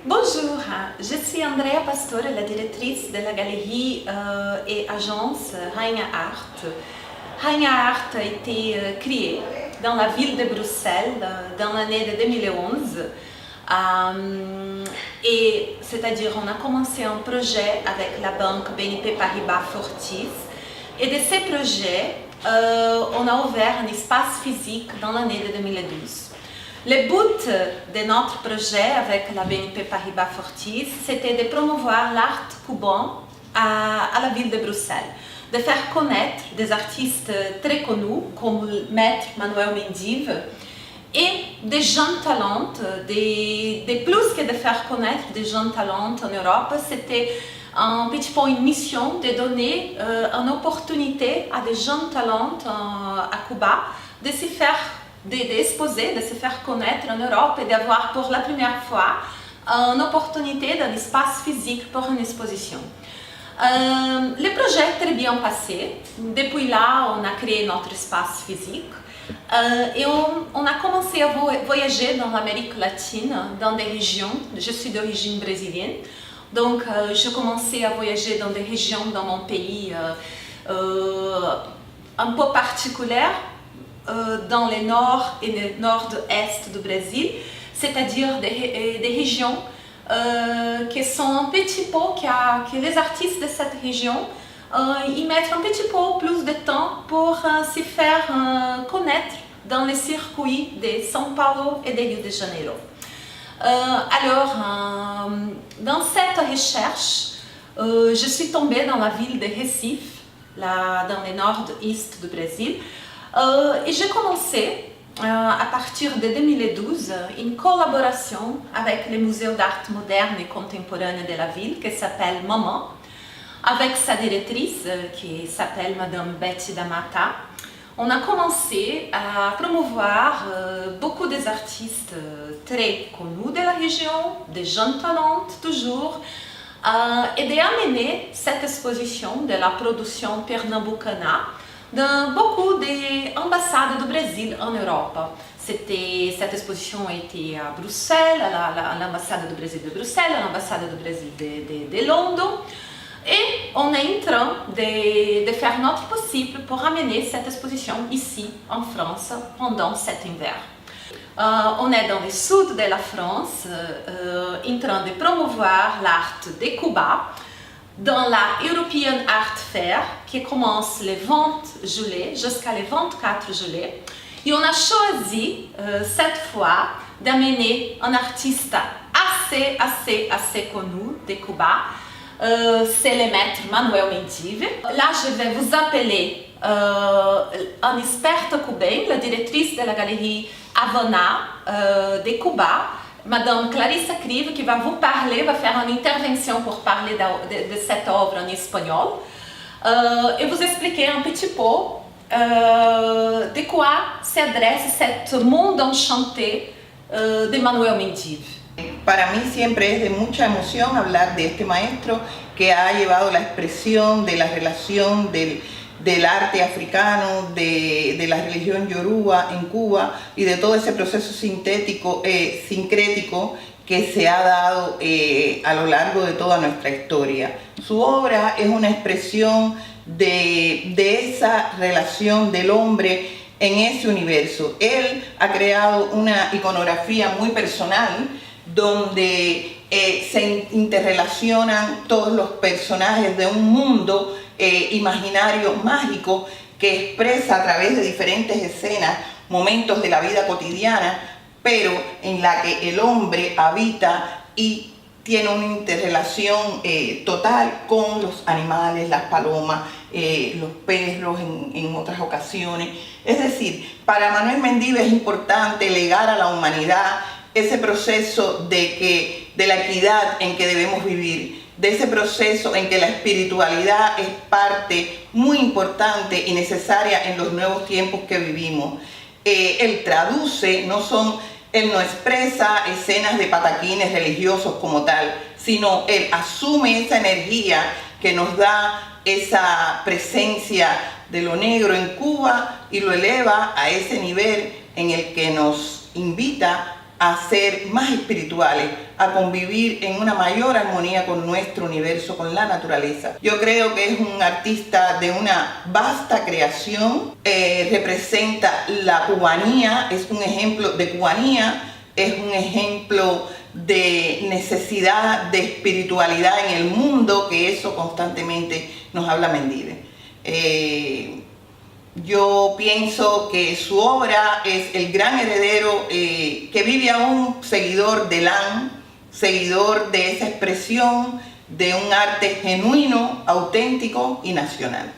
Bonjour, je suis Andrea Pastore, la directrice de la galerie et agence Rainha Art. Rainha Art a été créée dans la ville de Bruxelles dans l'année de 2011. Et c'est-à-dire on a commencé un projet avec la banque BNP Paribas Fortis. Et de ces projets, on a ouvert un espace physique dans l'année de 2012. Le but de notre projet avec la BNP Paribas Fortis, c'était de promouvoir l'art cubain à la ville de Bruxelles, de faire connaître des artistes très connus comme le maître Manuel Mendive et des jeunes talents, de plus que de faire connaître des jeunes talents en Europe, c'était un petit peu une mission de donner une opportunité à des jeunes talents à Cuba de se faire d'exposer, de se faire connaître en Europe et d'avoir pour la première fois une opportunité d'un espace physique pour une exposition. Le projet est très bien passé. Depuis là, on a créé notre espace physique et on a commencé à voyager dans l'Amérique latine, dans des régions. Je suis d'origine brésilienne, donc je commençais à voyager dans des régions dans mon pays un peu particulières, dans le nord et le nord-est du Brésil, c'est-à-dire des régions qui sont un petit peu, que les artistes de cette région y mettent un petit peu plus de temps pour se faire connaître dans les circuits de São Paulo et de Rio de Janeiro. Alors, dans cette recherche, je suis tombée dans la ville de Recife, dans le nord-est du Brésil, et j'ai commencé à partir de 2012 une collaboration avec le Musée d'art moderne et contemporaine de la ville qui s'appelle Maman, avec sa directrice qui s'appelle Madame Betty da Mata. On a commencé à promouvoir beaucoup des artistes très connus de la région, des jeunes talents toujours, et d'amener cette exposition de la production pernambucana dans beaucoup d'ambassades du Brésil en Europe. Cette exposition a été à Bruxelles, à l'ambassade du Brésil de Bruxelles, à l'ambassade du Brésil de Londres. Et on est en train de faire notre possible pour amener cette exposition ici en France pendant cet hiver. On est dans le sud de la France, en train de promouvoir l'art de Cuba, dans la European Art Fair qui commence le 20 juillet jusqu'à le 24 juillet. Et on a choisi cette fois d'amener un artiste assez connu de Cuba. C'est le maître Manuel Mendive. Là, je vais vous appeler un expert cubain, la directrice de la galerie Havana de Cuba, Madame Clarissa Crivo, qui va vous parler, va faire une intervention pour parler de cette œuvre en espagnol et vous expliquer un petit peu de quoi s'adresse cet monde enchanté de Manuel Mendive. Para mí siempre es de mucha emoción hablar de este maestro que ha llevado la expresión de la relación del arte africano, de la religión yoruba en Cuba y de todo ese proceso sincrético que se ha dado a lo largo de toda nuestra historia. Su obra es una expresión de esa relación del hombre en ese universo. Él ha creado una iconografía muy personal donde se interrelacionan todos los personajes de un mundo imaginario mágico que expresa a través de diferentes escenas momentos de la vida cotidiana, pero en la que el hombre habita y tiene una interrelación total con los animales, las palomas, los perros en otras ocasiones. Es decir, para Manuel Mendive es importante legar a la humanidad ese proceso de la equidad en que debemos vivir, de ese proceso en que la espiritualidad es parte muy importante y necesaria en los nuevos tiempos que vivimos. Él traduce, él no expresa escenas de pataquines religiosos como tal, sino él asume esa energía que nos da esa presencia de lo negro en Cuba y lo eleva a ese nivel en el que nos invita a ser más espirituales, a convivir en una mayor armonía con nuestro universo, con la naturaleza. Yo creo que es un artista de una vasta creación, representa la cubanía, es un ejemplo de cubanía, es un ejemplo de necesidad de espiritualidad en el mundo, que eso constantemente nos habla Mendive. Yo pienso que su obra es el gran heredero que vive aún seguidor de Lan, seguidor de esa expresión de un arte genuino, auténtico y nacional.